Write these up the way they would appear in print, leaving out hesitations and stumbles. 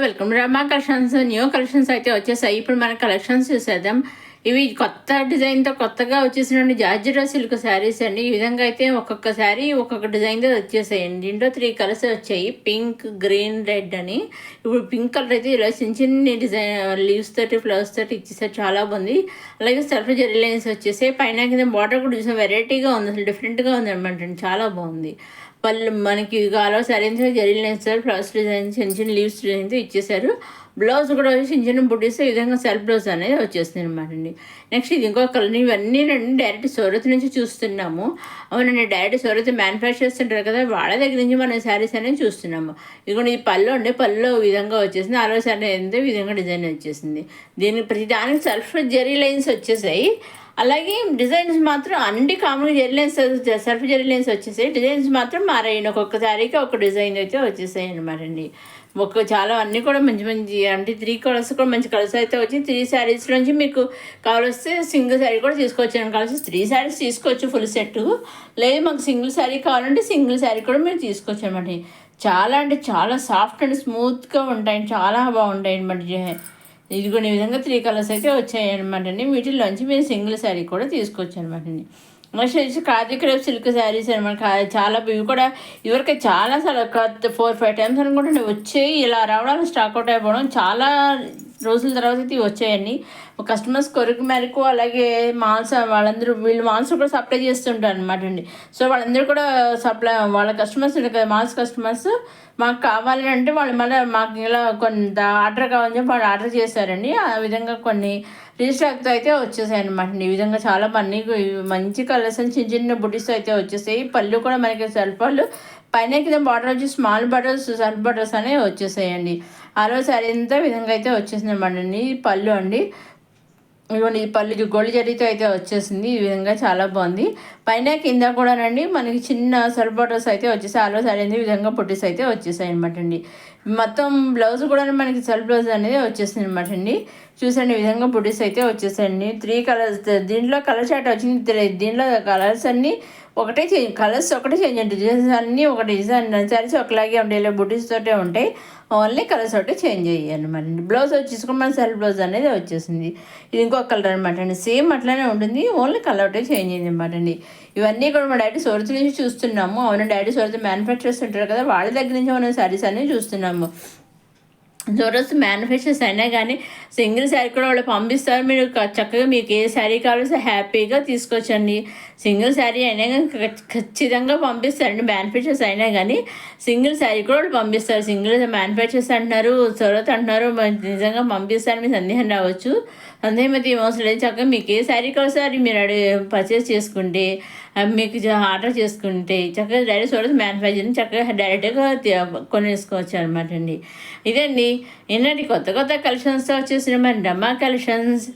Welcome రమా collections. New collections అయితే వచ్చేసాయి. ఇప్పుడు మన కలెక్షన్స్ చూసేద్దాం. ఇవి కొత్త డిజైన్తో కొత్తగా వచ్చేసినటువంటి జార్జెట్ సిల్క్ శారీస్ అండి. ఈ విధంగా అయితే ఒక్కొక్క శారీ ఒక్కొక్క డిజైన్తో వచ్చేసాయండి. దీంట్లో 3 కలర్స్ వచ్చాయి, పింక్, గ్రీన్, రెడ్ అని. ఇప్పుడు పింక్ కలర్ అయితే ఇలా చిన్న చిన్న డిజైన్ లీవ్స్ తోటి ఫ్లవర్స్ తోటి ఇచ్చేసారు, చాలా బాగుంది. అలాగే సెల్ఫ్ జెరీ లైన్స్ వచ్చేసాయి. పైన కింద బార్డర్ కూడా చూసాం, వెరైటీగా ఉంది, అసలు డిఫరెంట్గా ఉంది అనమాట. చాలా బాగుంది. పళ్ళు మనకి గాలో సరైన జరీ లైన్స్ ఫ్లవర్స్ డిజైన్ చిన్న చిన్న లీవ్స్ డిజైన్తో ఇచ్చేసారు. బ్లౌజ్ కూడా వచ్చి చిన్న చిన్న బుడ్డీస్ ఈ విధంగా సెల్ఫ్ బ్లౌజ్ అనేది వచ్చేస్తుంది అనమాట అండి. నెక్స్ట్ ఇది ఇంకో కలర్. ఇవన్నీ డైరెక్ట్ సూరత్ నుంచి చూస్తున్నాము. అవునండి, డైరెక్ట్ సూరత్ మ్యానుఫ్యాక్చర్ చేస్తుంటారు కదా, వాళ్ళ దగ్గర నుంచి మనం శారీస్ అనేది చూస్తున్నాము. ఇదిగోండి ఇది పళ్ళు అండి. పళ్ళు ఈ విధంగా వచ్చేసింది. ఆలో శారీ అయితే ఈ విధంగా డిజైన్ వచ్చేసింది. దీనికి ప్రతి దానికి సెల్ఫ్ జెరీ లైన్స్ వచ్చేసాయి. అలాగే డిజైన్స్ మాత్రం అన్ని కామన్గా zari lines, self zari lines వచ్చేసాయి. డిజైన్స్ మాత్రం మారాయండి. ఒక్కొక్క శారీకి ఒక డిజైన్ అయితే వచ్చేసాయి అనమాట అండి. చాలా అన్నీ కూడా మంచి మంచి అంటే 3 కలర్స్ కూడా మంచి కలర్స్ అయితే వచ్చి 3 శారీస్ నుంచి మీకు కావాల్స్తే సింగిల్ శారీ కూడా తీసుకోవచ్చు అని. కావాల్సి 3 శారీస్ తీసుకోవచ్చు ఫుల్ సెట్. లేదు మాకు సింగిల్ శారీ కావాలంటే సింగిల్ శారీ కూడా మీరు తీసుకోవచ్చు అనమాట. చాలా అంటే చాలా సాఫ్ట్ అండ్ స్మూత్గా ఉంటాయి, చాలా బాగుంటాయి అనమాట. ఇదిగో ఈ విధంగా 3 కలర్స్ అయితే వచ్చాయి అనమాట అండి. వీటిల్లోంచి మీరు సింగిల్ శారీ కూడా తీసుకోవచ్చు అనమాట అండి. నెక్స్ట్ వచ్చి ఖాదీ క్రేప్ సిల్క్ శారీస్ అనమాట. చాలా ఇవి కూడా ఇవరికి చాలా సార్లు 4-5 టైమ్స్ అనుకుంటే వచ్చాయి. ఇలా రావడానికి స్టాక్ అవుట్ అయిపోవడం చాలా రోజుల తర్వాత అయితే వచ్చాయండి. కస్టమర్స్ కొరకు మేరకు అలాగే మాల్స్ వాళ్ళందరూ వీళ్ళు మాల్స్ కూడా సప్లై చేస్తుంటారు అనమాట అండి. సో వాళ్ళందరూ కూడా వాళ్ళ కస్టమర్స్ ఉంటారు కదా, మాల్స్ కస్టమర్స్ మాకు కావాలి అంటే వాళ్ళు మళ్ళీ మాకు ఇలా కొంత ఆర్డర్ కావాలని చెప్పి వాళ్ళు ఆర్డర్ చేశారండి. ఆ విధంగా కొన్ని రీస్టాక్తో అయితే వచ్చేసాయి అనమాట. ఈ విధంగా చాలా మంచి కలర్స్ అని చిన్న చిన్న బుటీస్ అయితే వచ్చేసాయి. పళ్ళు కూడా మనకి సెల్ఫ్ పళ్ళు, పైన కింద బార్డర్ వచ్చి స్మాల్ బార్డర్స్ సెల్ఫ్ బార్డర్స్ అనేవి వచ్చేసాయండి. ఆ రోజు శారీ ఎంత విధంగా అయితే వచ్చేసింది అనమాట అండి. పళ్ళు అండి, ఇవ్వండి పళ్ళు గోల్డ్ జరీతో అయితే వచ్చేసింది. ఈ విధంగా చాలా బాగుంది. పైన కింద కూడానండి మనకి చిన్న సెల్ఫ్ బార్డర్స్ అయితే వచ్చేసాయి. ఆ రోజు శారీ ఈ విధంగా పొట్టిస్ అయితే వచ్చేసాయి అనమాట అండి. మొత్తం బ్లౌజ్ కూడా మనకి సెల్ఫ్ బ్లౌజ్ అనేది వచ్చేసింది అనమాట అండి. చూసండి ఈ విధంగా బుటీస్ అయితే వచ్చేసాయండి. 3 కలర్స్, దీంట్లో కలర్ చార్ట్ వచ్చింది. దీంట్లో కలర్స్ అన్నీ ఒకటే చేంజ్, కలర్స్ ఒకటే చేంజ్ అండి. డిజైన్స్ అన్నీ ఒకటి, డిజైన్ శారీస్ ఒకలాగే ఉంటాయి, ఇలా బుటీస్ తోటే ఉంటాయి. ఓన్లీ కలర్స్ ఒకటి చేంజ్ అయ్యాయి అనమాట అండి. బ్లౌజ్ వచ్చేసుకుని మన సెల్ఫ్ బ్లౌజ్ అనేది వచ్చేసింది. ఇది ఇంకొక కలర్ అనమాట అండి. సేమ్ అట్లానే ఉంటుంది, ఓన్లీ కలర్ ఒకటే చేంజ్ అయింది అనమాట అండి. ఇవన్నీ కూడా మా డాడీ సూరత్ నుంచి చూస్తున్నాము. అవును, డాడీ సూరత్ మ్యానుఫ్యాక్చర్స్ ఉంటారు కదా, వాళ్ళ దగ్గర నుంచి మనం శారీస్ అనేవి చూస్తున్నాము. సూరత్ మ్యానుఫ్యాక్చర్స్ అయినా కానీ సింగిల్ శారీ కూడా వాళ్ళు పంపిస్తారు. మీరు చక్కగా మీకు ఏ శారీ కావాలో హ్యాపీగా తీసుకొచ్చండి. సింగిల్ శారీ అయినా కానీ ఖచ్చితంగా పంపిస్తారండి. మ్యానుఫ్యాక్చర్స్ అయినా కానీ సింగిల్ శారీ కూడా వాళ్ళు పంపిస్తారు. సింగిల్ మ్యానుఫ్యాక్చర్స్ అంటున్నారు, సూరత్ అంటున్నారు, నిజంగా పంపిస్తారు. మీ సందేహం రావచ్చు, సందేహం అయితే ఏమవసరం లేదు. చక్కగా మీకు ఏ శారీ కావాలి మీరు పర్చేస్ చేసుకుంటే, మీకు ఆర్డర్ చేసుకుంటే చక్కగా డైరెక్ట్ సూరత్ మ్యానుఫ్యాక్చరింగ్ చక్కగా డైరెక్ట్గా కొనేసుకోవచ్చు అనమాట అండి. ఇదండి ఏంటంటే కొత్త కొత్త కలెక్షన్స్తో వచ్చేసిన మన రమా కలెక్షన్స్.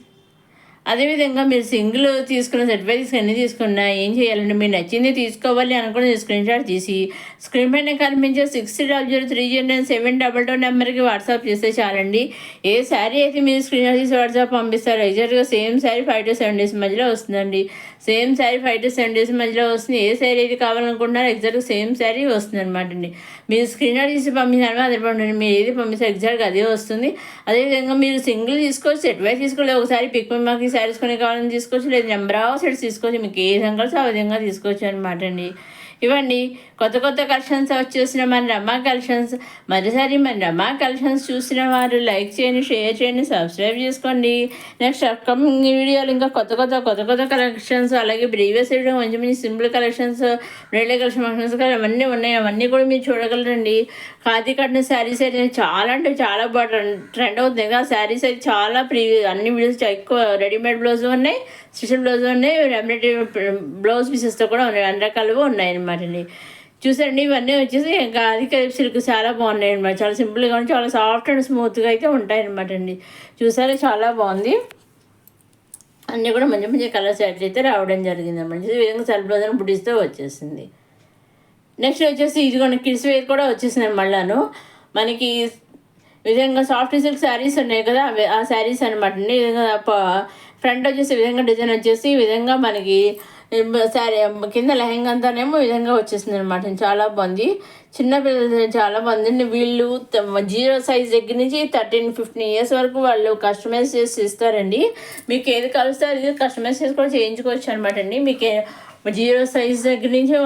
అదేవిధంగా మీరు సింగిల్ తీసుకున్న సర్టిఫికేట్స్ అన్నీ తీసుకున్నా ఏం చేయాలంటే మీరు నచ్చింది తీసుకోవాలి అనుకుని స్క్రీన్ షాట్ తీసి స్క్రీన్ పైన కనిపించే 60003009 నెంబర్కి వాట్సాప్ చేస్తే చాలండి. ఏ శారీ అయితే మీరు స్క్రీన్ షాట్ తీసి వాట్సాప్ పంపిస్తారో ఎగ్జాక్ట్గా సేమ్ శారీ 5 to 7 days మధ్యలో వస్తుందండి. సేమ్ శారీ 5 to 7 days మధ్యలో వస్తుంది. ఏ శారీ అయితే కావాలనుకుంటున్నారో ఎగ్జాక్ట్గా సేమ్ శారీ వస్తుంది అనమాట అండి. మీరు స్క్రీన్ షాట్ తీసి పంపించాలి, అదే పంపించండి. మీరు ఏది పంపిస్తే ఎగ్జాక్ట్గా అదే వస్తుంది. అదేవిధంగా మీరు సింగిల్ తీసుకోవచ్చు, సెట్ వైజ్ తీసుకోలేదు, ఒకసారి పిక్ మాకు శారీస్ కొని కావాలని తీసుకోవచ్చు, లేదు నెంబర్ ఆఫ్ సెట్స్ తీసుకోవచ్చు. మీకు ఏ విధంగా ఆ విధంగా తీసుకోవచ్చు అనమాట అండి. ఇవ్వండి కొత్త కొత్త కలెక్షన్స్ వచ్చేసిన మన రమా కలెక్షన్స్. మరోసారి మన రమా కలెక్షన్స్ చూసిన వారు లైక్ చేయండి, షేర్ చేయండి, సబ్స్క్రైబ్ చేసుకోండి. నెక్స్ట్ అప్కమింగ్ వీడియోలు ఇంకా కొత్త కొత్త కలెక్షన్స్, అలాగే ప్రీవియస్ వీడియో మంచి మంచి సింపుల్ కలెక్షన్స్, బ్రైడల్ కలెక్షన్స్ అవన్నీ ఉన్నాయి. అవన్నీ కూడా మీరు చూడగలరండి. ఖాదీ కట్టిన శారీస్ అయితే చాలా అంటే చాలా బాగా ట్రెండ్ అవుతుంది కదా. శారీస్ అయితే చాలా అన్ని వీడియోస్ ఎక్కువ రెడీమేడ్ బ్లౌజ్ ఉన్నాయి, స్పెషల్ బ్లౌజ్ ఉన్నాయి, రెడీమేడ్ బ్లౌజ్ పీసెస్తో కూడా ఉన్నాయి, అన్ని రకాలుగా ఉన్నాయి అనమాట అండి. చూసండి ఇవన్నీ వచ్చేసి ఇంకా అది సిల్క్ చాలా బాగున్నాయి అనమాట. చాలా సింపుల్గా ఉండి చాలా సాఫ్ట్ అండ్ స్మూత్గా అయితే ఉంటాయి అనమాట అండి. చూసారా చాలా బాగుంది. అన్నీ కూడా మంచి మంచి కలర్ సెట్స్ అయితే రావడం జరిగింది అనమాట. ఈ విధంగా సెల్ఫ్ బ్లౌజ్ బుటీస్తో వచ్చేసింది. నెక్స్ట్ వచ్చేసి ఇదిగోండి కిడ్స్ వేర్ కూడా వచ్చేసింది మళ్ళాను. మనకి విధంగా సాఫ్ట్ సిల్క్ శారీస్ ఉన్నాయి కదా, అవి ఆ శారీస్ అనమాట అండి. ఈ విధంగా ఫ్రంట్ వచ్చేసి ఈ విధంగా డిజైన్ వచ్చేసి ఈ విధంగా మనకి శారీ కింద లెహంగా అంతానేమో ఈ విధంగా వచ్చేసింది అనమాట. చాలా బాగుంది. చిన్నపిల్లలు చాలా బాగుంది. వీళ్ళు 0 సైజ్ దగ్గర నుంచి 13-15 ఇయర్స్ వరకు వాళ్ళు కస్టమైజ్ చేసి ఇస్తారండి. మీకు ఏది కలిస్తే అది కస్టమైజ్ చేసి కూడా చేయించుకోవచ్చు అనమాట అండి. మీకు 0 సైజ్ దగ్గర నుంచి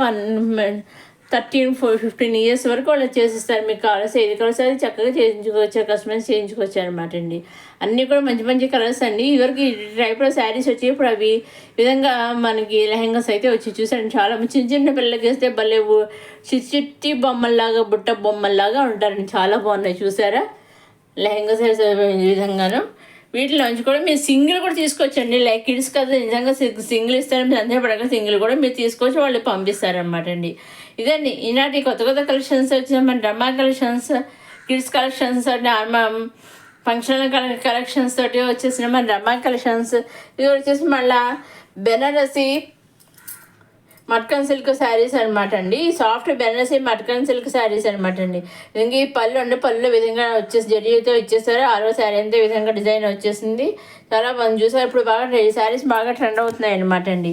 13-15 ఇయర్స్ వరకు వాళ్ళు చేసిస్తారు. మీకు కావాల్సి ఏది కావాల్సి అది చక్కగా చేయించుకోవచ్చు, కస్టమైజ్ చేయించుకోవచ్చు అనమాట అండి. అన్నీ కూడా మంచి మంచి కలర్స్ అండి. ఇవరకు ఈ టైప్లో శారీస్ వచ్చి ఇప్పుడు అవి విధంగా మనకి లెహంగాస్ అయితే వచ్చి చూసాను. చాలా చిన్న చిన్న పిల్లలకి వేస్తే భలే చిట్టి బొమ్మల్లాగా, బుట్ట బొమ్మల్లాగా ఉంటారండి. చాలా బాగున్నాయి చూసారా లెహంగా శారీస్ ఈ విధంగాను. వీటిలోంచి కూడా మీరు సింగిల్ కూడా తీసుకోవచ్చండి. లైక్ కిడ్స్ కదా, నిజంగా సింగిల్ ఇస్తారని మీరు సందేహపడక సింగిల్ కూడా మీరు తీసుకొచ్చి వాళ్ళు పంపిస్తారనమాట అండి. ఇదండి ఈనాటి కొత్త కొత్త కలెక్షన్స్ వచ్చిన మన drama collections, kids collections, functional collections తోటి వచ్చేసిన మన డ్రమా కలెక్షన్స్. ఇది వచ్చేసి మళ్ళీ బెనారసి మట్కన్ సిల్క్ శారీస్ అనమాట అండి. సాఫ్ట్ బెనారసి మట్కన్ సిల్క్ శారీస్ అనమాట అండి. విధంగా ఈ పళ్ళు అంటే పళ్ళు విధంగా వచ్చేసి జరీతో ఇచ్చేస్తారు. 6వ శారీ అంతే విధంగా డిజైన్ వచ్చేసింది. చాలా బాగుంది చూసారు. ఇప్పుడు బాగా ఈ శారీస్ బాగా ట్రెండ్ అవుతున్నాయి అనమాట అండి.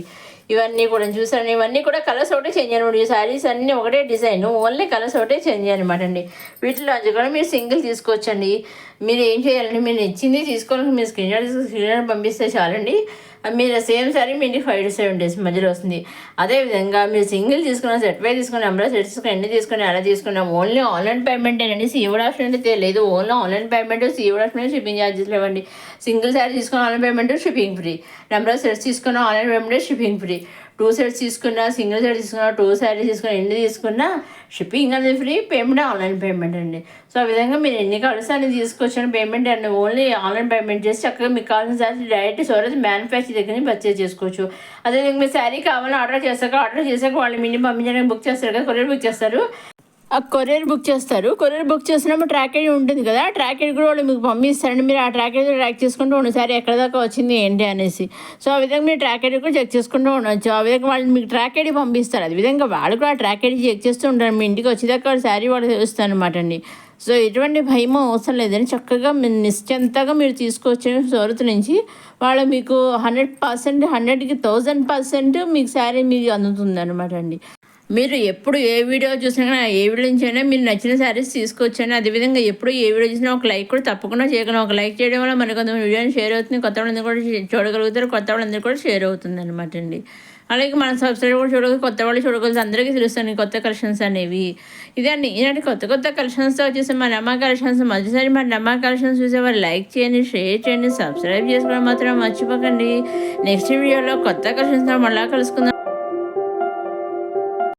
ఇవన్నీ కూడా చూసాను. ఇవన్నీ కూడా కలర్స్ ఒకటే చేంజ్ అనమాట. ఈ శారీస్ అన్నీ ఒకటే డిజైన్, ఓన్లీ కలర్స్ ఒకటే చేంజ్ అనమాట అండి. వీటిలో కూడా మీరు సింగిల్ తీసుకోవచ్చండి. మీరు ఏం చేయాలండి, మీరు ఇచ్చింది తీసుకోవాలని మీరు స్క్రీన్ పంపిస్తే చాలండి. మీరు సేమ్ సారీ మీ 5-7 డేస్ మధ్యలో వస్తుంది. అదేవిధంగా మీరు సింగిల్ తీసుకున్న, సెట్ బై తీసుకుని, నెంబర్ సెట్ తీసుకుని, ఎన్ని తీసుకుని అలా తీసుకున్నాం. ఓన్లీ ఆన్లైన్ పేమెంట్ అండి. సీఓడి ఆప్షన్ అయితే లేదు. Only online payment, COD option, shipping charges లేవండి. సింగిల్ శారీ తీసుకున్న online payment, shipping free. Number sets తీసుకున్న online payment, shipping free. 2 sets తీసుకున్నా, సింగిల్ సెట్ తీసుకున్నా, 2 శారీస్ తీసుకున్నా, ఎన్ని తీసుకున్నా షిప్పింగ్ అనేది ఫ్రీ, పేమెంట్ ఆన్లైన్ పేమెంట్ అండి. సో ఆ విధంగా మీరు ఎన్ని కావాల్సి అన్ని తీసుకొచ్చిన పేమెంట్ అండి. ఓన్లీ ఆన్లైన్ పేమెంట్ చేసి చక్కగా మీకు కావాల్సిన శారీ డైరెక్ట్ సోరస్ మ్యానుఫ్యాక్చర్ దగ్గర నుంచి పర్చేజ్ చేసుకోవచ్చు. అదేవిధంగా మీరు శారీ కావాలని ఆర్డర్ చేశాక వాళ్ళు మినిమం పంపించడానికి బుక్ చేస్తారు కదా, కొరియర్ బుక్ చేస్తారు. ఆ కొరియర్ బుక్ చేస్తారు. కొరియర్ బుక్ చేసినప్పుడు ట్రాక్ ఐడి ఉంటుంది కదా, ట్రాక్ ఐడి కూడా వాళ్ళు మీకు పంపిస్తారండి. మీరు ఆ ట్రాక్ ఐడి ట్రాక్ చేసుకుంటూ ఉండండి సరే ఎక్కడ దాకా వచ్చింది ఏంటి అనేసి. సో ఆ విధంగా మీరు ట్రాక్ ఐడి కూడా చెక్ చేసుకుంటూ ఉండొచ్చు. ఆ విధంగా వాళ్ళు మీకు ట్రాక్ ఐడి పంపిస్తారు. అదే విధంగా వాళ్ళు కూడా ఆ ట్రాక్ ఐడి చెక్ చేస్తూ ఉంటారు. మీ ఇంటికి వచ్చేదాకా శారీ వాళ్ళు తెలుస్తారు అనమాట అండి. సో ఎటువంటి భయం అవసరం లేదని చక్కగా మీరు నిశ్చింతగా మీరు తీసుకోవచ్చు. సూరత్ నుంచి వాళ్ళు మీకు 100%, 100కి 1000% మీకు శారీ మీకు అందుతుంది అనమాట అండి. మీరు ఎప్పుడు ఏ వీడియో చూసినా కానీ ఏ వీడియో నుంచి అయినా మీరు నచ్చిన శారీస్ తీసుకోవచ్చండి. అదేవిధంగా ఎప్పుడు ఏ వీడియో చూసినా ఒక లైక్ కూడా తప్పకుండా చేయగలను. ఒక లైక్ చేయడం వల్ల మనకు కొంతమంది వీడియోని షేర్ అవుతుంది, కొత్త వాళ్ళందరూ కూడా చూడగలుగుతారు, కొత్త వాళ్ళందరూ కూడా షేర్ అవుతుంది అనమాట అండి. అలాగే మన సబ్స్క్రైబ్ కూడా చూడగలరు, కొత్త వాళ్ళు చూడగలరు, అందరికీ తెలుస్తాయి కొత్త కలెక్షన్స్ అనేవి. ఇదే అండి ఈనాటి కొత్త కొత్త కలెక్షన్స్తో వచ్చేసి మన అమ్మ కలెక్షన్స్. మొదటిసారి మన అమ్మ కలెక్షన్స్ చూసేవారు లైక్ చేయండి, షేర్ చేయండి, సబ్స్క్రైబ్ చేసుకోవడం మాత్రం మర్చిపోకండి. నెక్స్ట్ వీడియోలో కొత్త కలెక్షన్స్తో మళ్ళీ కలుసుకుందాం.